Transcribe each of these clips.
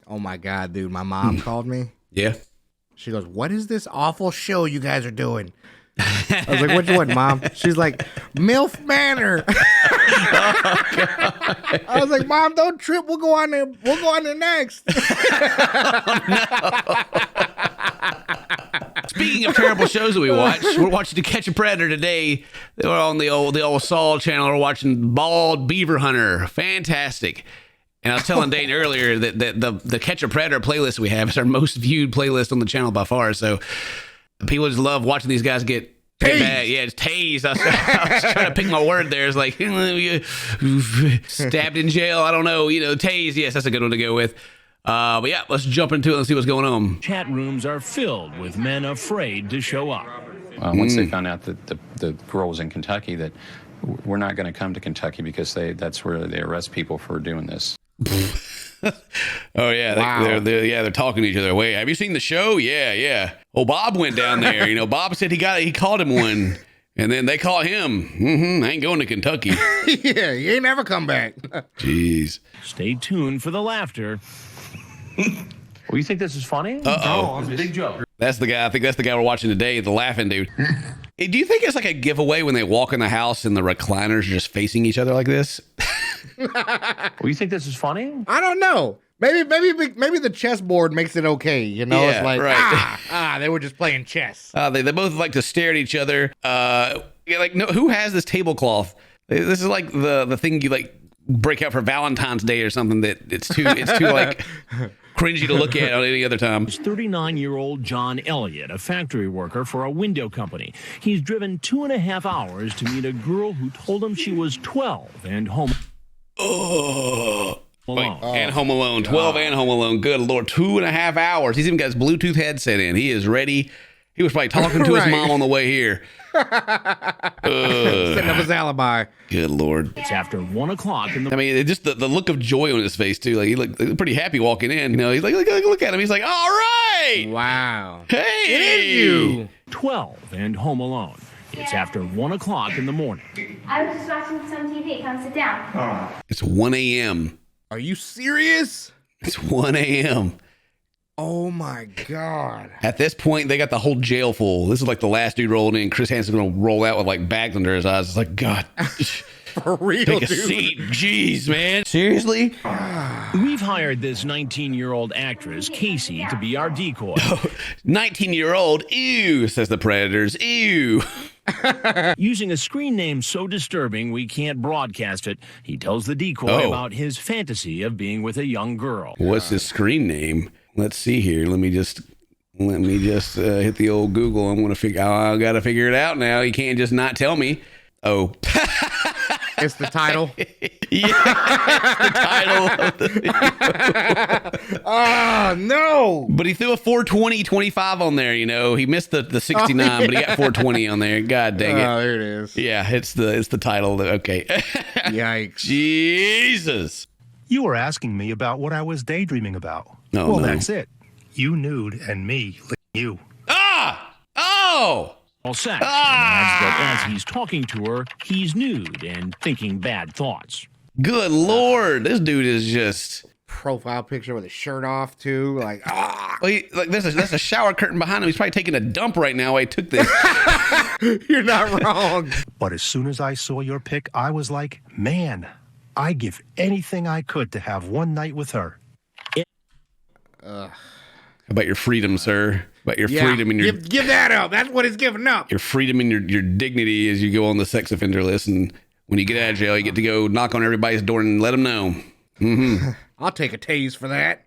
Oh my God, dude. My mom called me. Yeah. She goes, "What is this awful show you guys are doing?" I was like, "Which one, Mom?" She's like, "MILF Manor." I was like, "Mom, don't trip. We'll go on there. We'll go on there next." Speaking of terrible shows that we watch, we're watching To Catch a Predator today. We're on the old Saul channel. We're watching Bald Beaver Hunter. Fantastic. And I was telling Dane earlier that the Catch a Predator playlist we have is our most viewed playlist on the channel by far. So people just love watching these guys get tased. Yeah, it's tased. I was trying to pick my word there. It's like stabbed in jail. I don't know. Tased. Yes, that's a good one to go with. But yeah, let's jump into it and see what's going on. Chat rooms are filled with men afraid to show up. Once they found out that the girl was in Kentucky, that we're not going to come to Kentucky because that's where they arrest people for doing this. Oh yeah, wow. they're talking to each other. Wait, have you seen the show? Yeah. Well, Bob went down there. Bob said he called him one, and then they caught him. I ain't going to Kentucky. Yeah, you ain't never come back. Jeez. Stay tuned for the laughter. Well, you think this is funny? Uh-oh. It's a big joke. That's the guy. I think that's the guy we're watching today, the laughing dude. Hey, do you think it's like a giveaway when they walk in the house and the recliners are just facing each other like this? Well, you think this is funny? I don't know. Maybe the chessboard makes it okay. Yeah, it's like right. they were just playing chess. They both like to stare at each other. Who has this tablecloth? This is like the thing you like break out for Valentine's Day or something. That it's too like cringy to look at on any other time. 39-year-old John Elliott, a factory worker for a window company. He's driven 2.5 hours to meet a girl who told him she was 12 and home alone. And Home Alone. 12 and Home Alone. Good Lord. 2.5 hours. He's even got his Bluetooth headset in. He is ready. He was probably talking to his mom on the way here. Setting up his alibi. Good Lord. It's after 1 o'clock in the... I mean, just the look of joy on his face, too. Like, he looked pretty happy walking in. He's like, look at him. He's like, all right. Wow. Hey. It is you. 12 and Home Alone. It's after 1 o'clock in the morning. I was just watching some TV. Come sit down. It's 1 a.m. Are you serious? It's 1 a.m. Oh my God. At this point, they got the whole jail full. This is like the last dude rolling in. Chris Hansen's going to roll out with like bags under his eyes. It's like, God. For real, Take a dude. seat. Jeez, man. Seriously? We've hired this 19-year-old actress, Casey, to be our decoy. 19-year-old. Ew, says the Predators. Ew. Using a screen name so disturbing we can't broadcast it, he tells the decoy about his fantasy of being with a young girl. What's his screen name? Let's see here. Let me just hit the old Google. I got to figure it out now. You can't just not tell me. Oh. It's the title. Yeah, it's the title of the video. Oh, no. But he threw a 420-25 on there, He missed the 69, but he got 420 on there. God dang it. Oh, there it is. Yeah, it's the title. Okay. Yikes. Jesus. You were asking me about what I was daydreaming about. Oh, well, no. that's it. You nude and me you. Ah! Oh! All sex, and adds that as he's talking to her, he's nude and thinking bad thoughts. Good Lord. This dude is just... Profile picture with his shirt off, too. Like, Well, that's a shower curtain behind him. He's probably taking a dump right now while he took this. You're not wrong. But as soon as I saw your pic, I was like, man, I'd give anything I could to have one night with her. How about your freedom, sir? About your freedom and your... Give that up. That's what it's giving up. Your freedom and your dignity as you go on the sex offender list. And when you get out of jail, you get to go knock on everybody's door and let them know. Mm-hmm. I'll take a tase for that.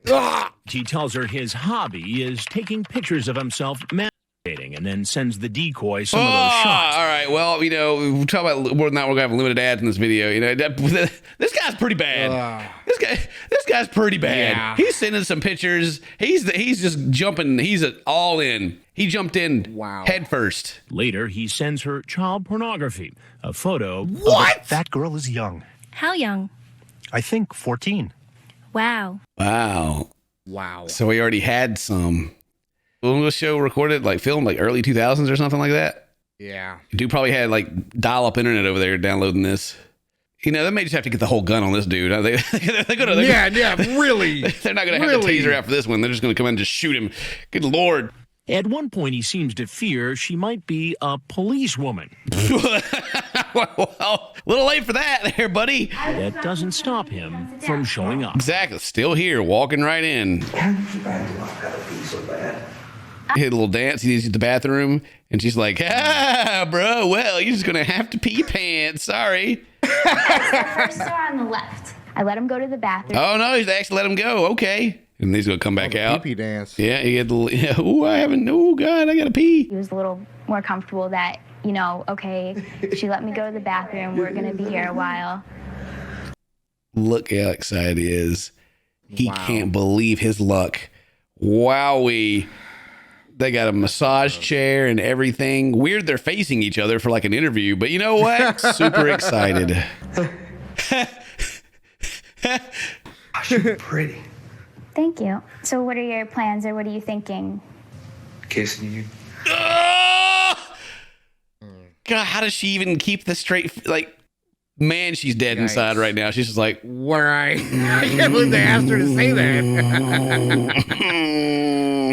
He tells her his hobby is taking pictures of himself masturbating and then sends the decoy some of those shots. All right. Well, we'll talk about whether or not we're going to have limited ads in this video. This guy's pretty bad. This guy's pretty bad. Yeah. He's sending some pictures. He's just jumping. He's all in. He jumped in head first. Later, he sends her child pornography, a photo. What? That girl is young. How young? I think 14. Wow. Wow. So he already had some. When was the show recorded? Filmed early 2000s or something like that? Yeah. Dude probably had dial-up internet over there downloading this. You know, they may just have to get the whole gun on this dude. They're gonna, really. They're not going to have the taser out for this one. They're just going to come in and just shoot him. Good Lord. At one point, he seems to fear she might be a policewoman. Well, a little late for that there, buddy. That doesn't stop him from showing up. Exactly. Still here, walking right in. He had a little dance. He needs the bathroom. And she's like, bro, well, you're just going to have to pee your pants. Sorry. The first door on the left. I let him go to the bathroom. Oh, no, he's actually let him go. Okay. And he's going to come back out. Pee dance. Yeah, he had the, oh, God, I got to pee. He was a little more comfortable that, you know, okay, she let me go to the bathroom. We're going to be here a while. Look how excited he is. He can't believe his luck. Wowee. They got a massage chair and everything. Weird they're facing each other for like an interview, but you know what? Super excited. She's pretty. Thank you. So what are your plans or what are you thinking? Kissing you. Oh! God, how does she even keep the straight? Like, man, she's dead inside right now. She's just like, I can't believe they asked her to say that.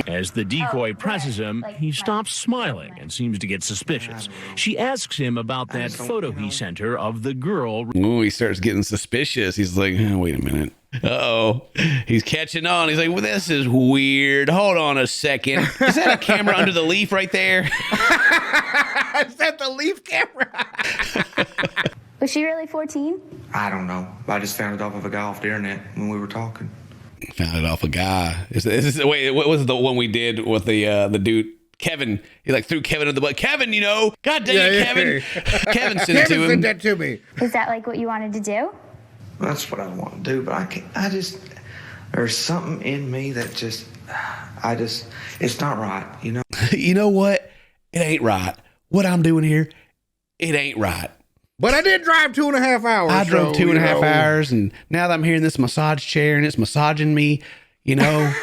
As the decoy presses him, he stops smiling and seems to get suspicious. She asks him about that photo he sent her of the girl. oh, he starts getting suspicious. He's like, wait a minute. Uh-oh. He's catching on. He's like, well, this is weird. Hold on a second. Is that a camera under the leaf right there? Is that the leaf camera? Was she really 14? I don't know. I just found it off of a guy off the internet when we were talking. Found it off a guy. Wait, what was the one we did with the dude? Kevin. He like threw Kevin in the butt. Kevin, you know. God dang it, Kevin. Kevin sent it to him. Sent that to me. Is that like what you wanted to do? That's what I want to do, but I can't. There's something in me that it's not right, you know? You know what? It ain't right. What I'm doing here, it ain't right. But I did drive 2.5 hours. I drove 2.5 hours, and now that I'm here in this massage chair and it's massaging me, you know,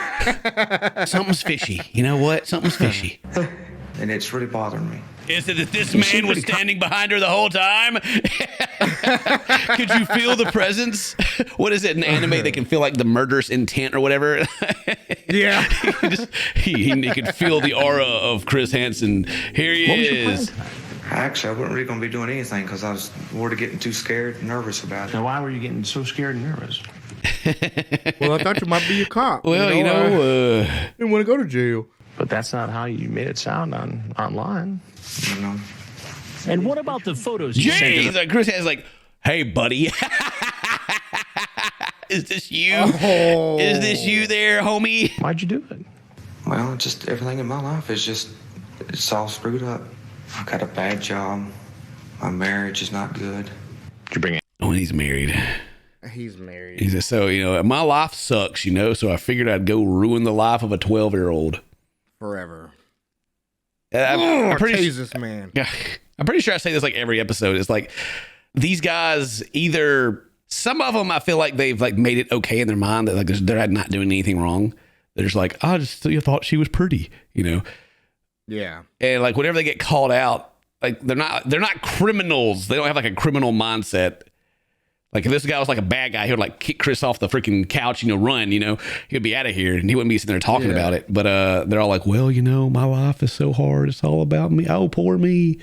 something's fishy. You know what? Something's fishy. And it's really bothering me. Is it that this man was standing behind her the whole time? Could you feel the presence? What is it in anime? They can feel like the murderous intent or whatever. Yeah. he could feel the aura of Chris Hansen. Here he is. Actually, I wasn't really going to be doing anything because I was worried of getting too scared and nervous about it. Now, why were you getting so scared and nervous? Well, I thought you might be a cop. Well, I didn't want to go to jail. But that's not how you made it sound online. You know? And what about the photos he sent her? Jeez, Chris Hansen's like, hey, buddy. Is this you? Oh. Is this you there, homie? Why'd you do it? Well, just everything in my life is it's all screwed up. I got a bad job. My marriage is not good. Did you bring it? Oh, and he's married. He's married. He says, so, you know, my life sucks, you know, so I figured I'd go ruin the life of a 12-year-old. Forever. I'm pretty this man. I'm pretty sure I say this like every episode. It's like these guys either some of them I feel like they've like made it okay in their mind that like they're not doing anything wrong. They're just like, I just thought she was pretty, you know. Yeah. And like whenever they get called out, like they're not criminals. They don't have like a criminal mindset. Like if this guy was like a bad guy, he would like kick Chris off the freaking couch, you know, run, you know, he'd be out of here and he wouldn't be sitting there talking about it. But they're all like, well, you know, my life is so hard. It's all about me. Oh, poor me.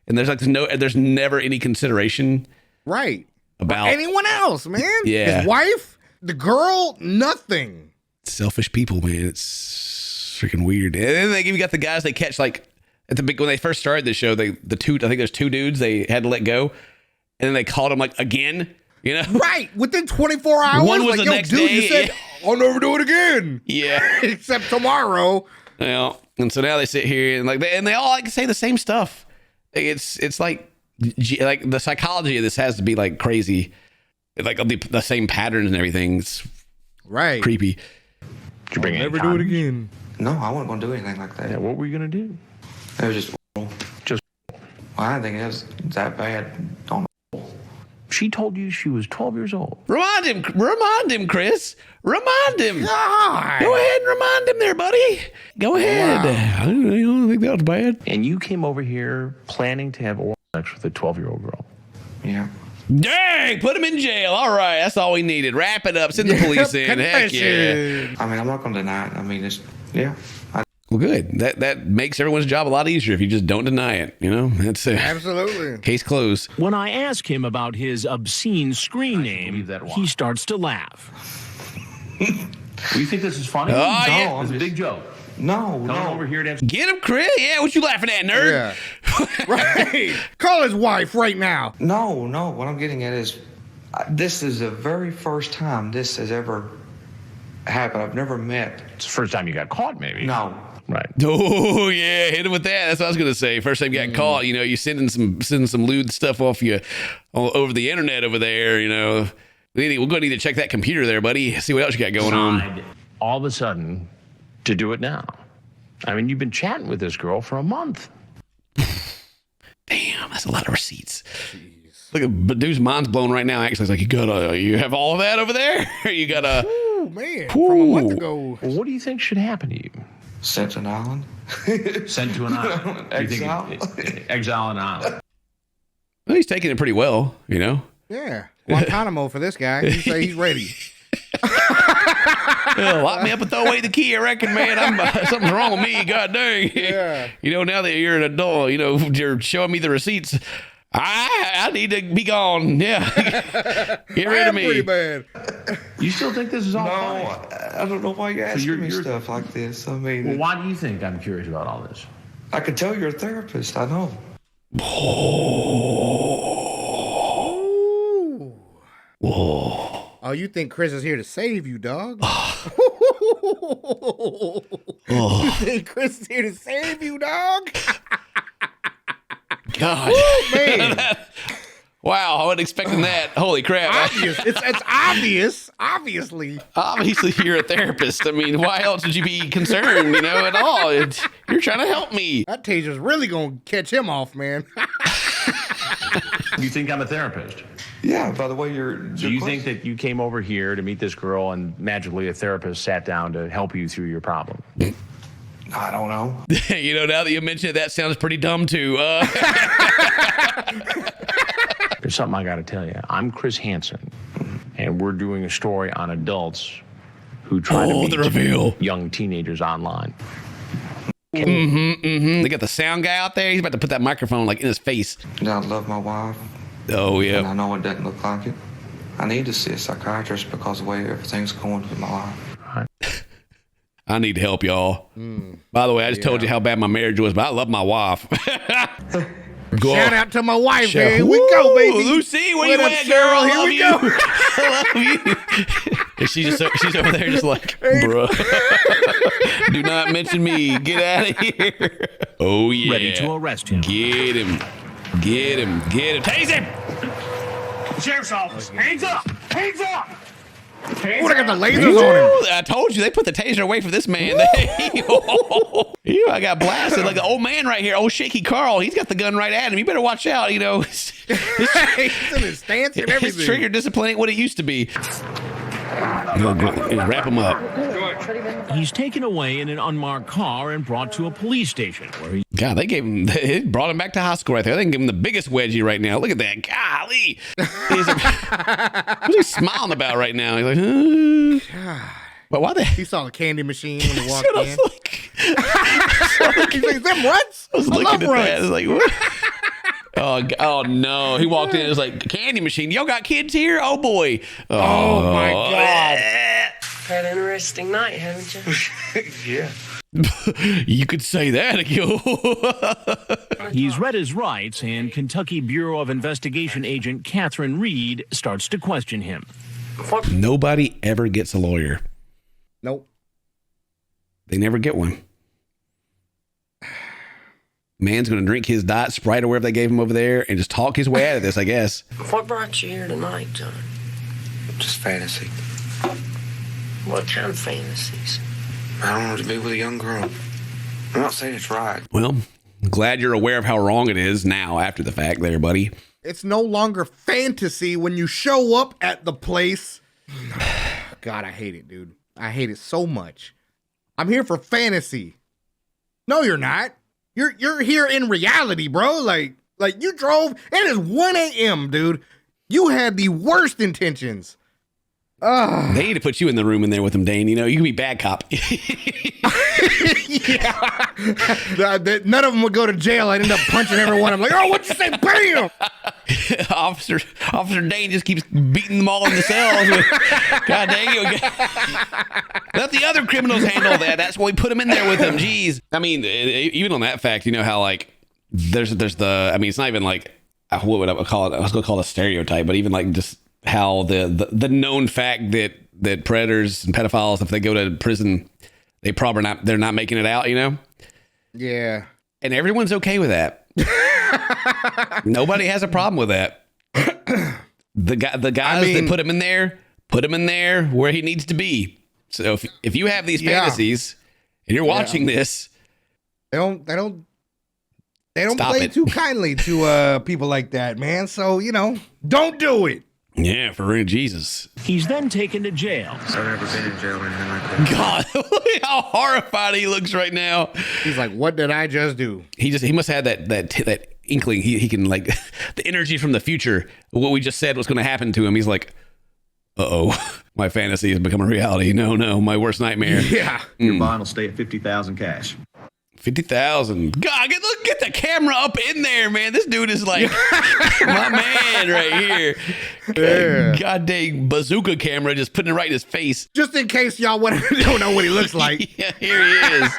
And there's like there's never any consideration. Right. About or anyone else, man. Yeah. His wife, the girl, nothing. Selfish people, man. It's freaking weird. And then you got the guys they catch like at the big when they first started the show, I think there's 2 dudes they had to let go. And then they called them like again. You know? Right. Within 24 hours. One was like, the next dude, day. You said, I'll never do it again. Yeah. Except tomorrow. Well, and so now they sit here and they all like say the same stuff. It's like the psychology of this has to be like crazy. Like the same patterns and everything. It's right. Creepy. Did you bring I'll never do it again. No, I wasn't going to do anything like that. Yeah, what were you going to do? It was just. Just. Well, I didn't think it was that bad. She told you she was 12 years old. Remind him, Chris. Remind him. God. Go ahead and remind him there, buddy. Go ahead. Wow. I don't think that was bad. And you came over here planning to have oral sex with a 12-year-old girl. Yeah. Dang, put him in jail. All right, that's all we needed. Wrap it up. Send the police in. Heck yeah. I mean, I'm not going to deny it. I mean, yeah. Well, good. That makes everyone's job a lot easier if you just don't deny it. You know, that's Absolutely. Case closed. When I ask him about his obscene screen name, he starts to laugh. You think this is funny? Oh, yeah. It's a big joke. No. Come over here to have... Get him, Chris. Yeah, what you laughing at, nerd? Yeah. Right. Call his wife right now. No. What I'm getting at is this is the very first time this has ever happened. I've never met. It's the first time you got caught, maybe. No. Right. Oh yeah, hit him with that. That's what I was gonna say. First time you got caught, you know, you sending some lewd stuff off you over the internet over there. You know, we're gonna need to check that computer there, buddy. See what else you got going on. All of a sudden, to do it now. I mean, you've been chatting with this girl for a month. Damn, that's a lot of receipts. Jeez. Look at dude's mind's blown right now. Actually, it's like you have all of that over there. You got a. Oh man, from a month ago. Well, what do you think should happen to you? Sent to an island. Sent to an island. Exile. Exile an island. Well, he's taking it pretty well, you know. Yeah, Guantanamo for this guy. He say he's ready. Lock me up and throw away the key. I reckon, man. Something's wrong with me. God dang. Yeah. You know, now that you're an adult, you know, you're showing me the receipts. I need to be gone. Yeah. Get rid of me. Pretty bad. You still think this is all funny? I don't know why you're asking me stuff like this. I mean, well, why do you think I'm curious about all this? I could tell you're a therapist. I know. Whoa. Oh, you think Chris is here to save you, dog? You think Chris is here to save you, dog? God. Woo, man. Wow, I wasn't expecting that. Holy crap. Obvious. It's obvious. Obviously. Obviously, you're a therapist. I mean, why else would you be concerned, you know, at all? You're trying to help me. That taser's really going to catch him off, man. You think I'm a therapist? Yeah, by the way, Do you think that you came over here to meet this girl and magically a therapist sat down to help you through your problem? I don't know. You know, now that you mention it, that sounds pretty dumb, too. There's something I got to tell you. I'm Chris Hansen, and we're doing a story on adults who try to meet young teenagers online. They got the sound guy out there. He's about to put that microphone like in his face. I love my wife. Oh, yeah. And I know it doesn't look like it. I need to see a psychiatrist because of the way everything's going in my life. I need help, y'all. By the way, I just told you how bad my marriage was, but I love my wife. Shout out to my wife. Here we go, baby. Lucy, where you at, girl? Here we go. I love you. And she's over there just like, bruh. Do not mention me. Get out of here. Oh, yeah. Ready to arrest him. Get him. Get him. Get him. Tase him. Sheriff's office. Hands up. Hands up. Oh, they got the lasers on him. I told you, they put the taser away for this man. I got blasted like the old man right here, old Shaky Carl. He's got the gun right at him. You better watch out, you know. He's in his stance and everything. His trigger discipline ain't what it used to be. Wrap him up. He's taken away in an unmarked car and brought to a police station where he... God, they brought him back to high school right there. They can give him the biggest wedgie right now. Look at that. Golly. What's he smiling about right now? He's like, but why the... He saw the candy machine when he walked in. He's like, them runs? I was looking at that. I was like, what? Oh no! He walked in. It was like candy machine. Y'all got kids here? Oh boy! Oh my God! Had an interesting night, haven't you? Yeah. You could say that, Akil. He's read his rights, and Kentucky Bureau of Investigation agent Catherine Reed starts to question him. Nobody ever gets a lawyer. Nope. They never get one. Man's going to drink his diet Sprite or whatever they gave him over there and just talk his way out of this, I guess. What brought you here tonight, John? Just fantasy. What kind of fantasies? I don't know, to be with a young girl. I'm not saying it's right. Well, glad you're aware of how wrong it is now after the fact there, buddy. It's no longer fantasy when you show up at the place. God, I hate it, dude. I hate it so much. I'm here for fantasy. No, you're not. You're here in reality, bro. Like you drove. It is 1 a.m., dude. You had the worst intentions. They need to put you in the room in there with them, Dane. You know, you can be bad cop. Yeah. None of them would go to jail. I'd end up punching everyone. I'm like, oh, what'd you say? Bam! Officer Dane just keeps beating them all in the cells. God dang it. Let the other criminals handle that. That's why we put them in there with them. Jeez. I mean, even on that fact, you know how like there's the, I mean, it's not even like, what would I call it? I was going to call it a stereotype, but even like just how the known fact that predators and pedophiles, if they go to prison, they're not making it out, you know? Yeah. And everyone's okay with that. Nobody has a problem with that. The guys that put him in there where he needs to be. So if you have these fantasies and you're watching this, they don't Stop play it. too kindly to people like that, man. So, you know, don't do it. yeah, for real, Jesus. He's then taken to jail. I've never been in jail or anything like that. God, look at how horrified he looks right now. He's like, what did I just do? He must have that inkling. He can like the energy from the future. What we just said was going to happen to him. He's like, uh-oh, my fantasy has become a reality. No, my worst nightmare. Yeah. Your bond will stay at $50,000 cash. 50,000. God, get the camera up in there, man. This dude is like my man right here. Yeah. God dang bazooka camera, just putting it right in his face. Just in case y'all don't know what he looks like. Yeah, here he is.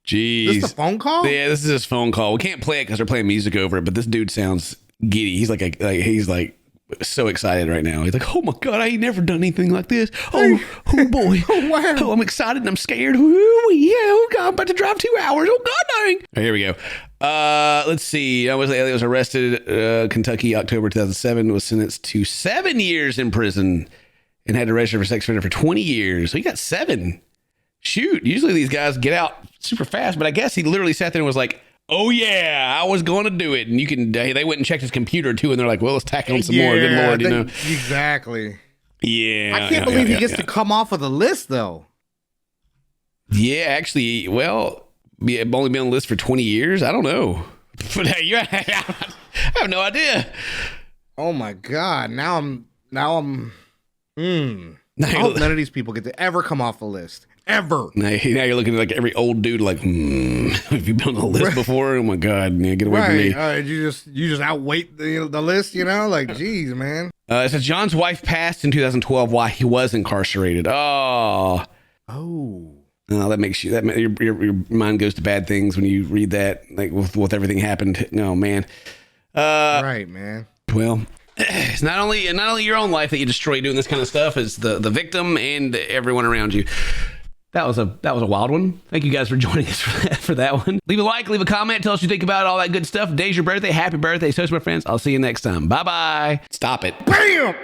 Jeez. This a phone call? Yeah, this is his phone call. We can't play it because they're playing music over it, but this dude sounds giddy. He's he's so excited right now. He's like, oh my God, I ain't never done anything like this. Oh boy. Oh, wow. Oh, I'm excited and I'm scared. Ooh, yeah, oh God, I'm about to drive 2 hours. Oh God dang. All right, here we go. Let's see. Elliott was arrested, Kentucky, October 2007, was sentenced to 7 years in prison and had to register for sex offender for 20 years. So he got 7. Shoot. Usually these guys get out super fast, but I guess he literally sat there and was like, oh yeah, I was going to do it. And they went and checked his computer too. And they're like, well, let's tack on some more. Good Lord, you know? Exactly. Yeah. I can't believe he gets to come off of the list though. Yeah, actually, well, I've only been on the list for 20 years. I don't know. But hey, I have no idea. Oh my God. Now I'm I hope none of these people get to ever come off the list. Ever. Now you're looking at like every old dude like, have you been on the list before? Oh my God, man, get away from me. You just outweight the list, you know? Like, geez, man. It says John's wife passed in 2012 while he was incarcerated. Oh, that makes you your mind goes to bad things when you read that, like with everything happened. No, man. Right, man. Well, it's not only your own life that you destroy doing this kind of stuff, it's the victim and everyone around you. That was a wild one. Thank you guys for joining us for that one. Leave a like, leave a comment, tell us what you think about all that good stuff. Today's your birthday. Happy birthday. So, my friends, I'll see you next time. Bye-bye. Stop it. Bam!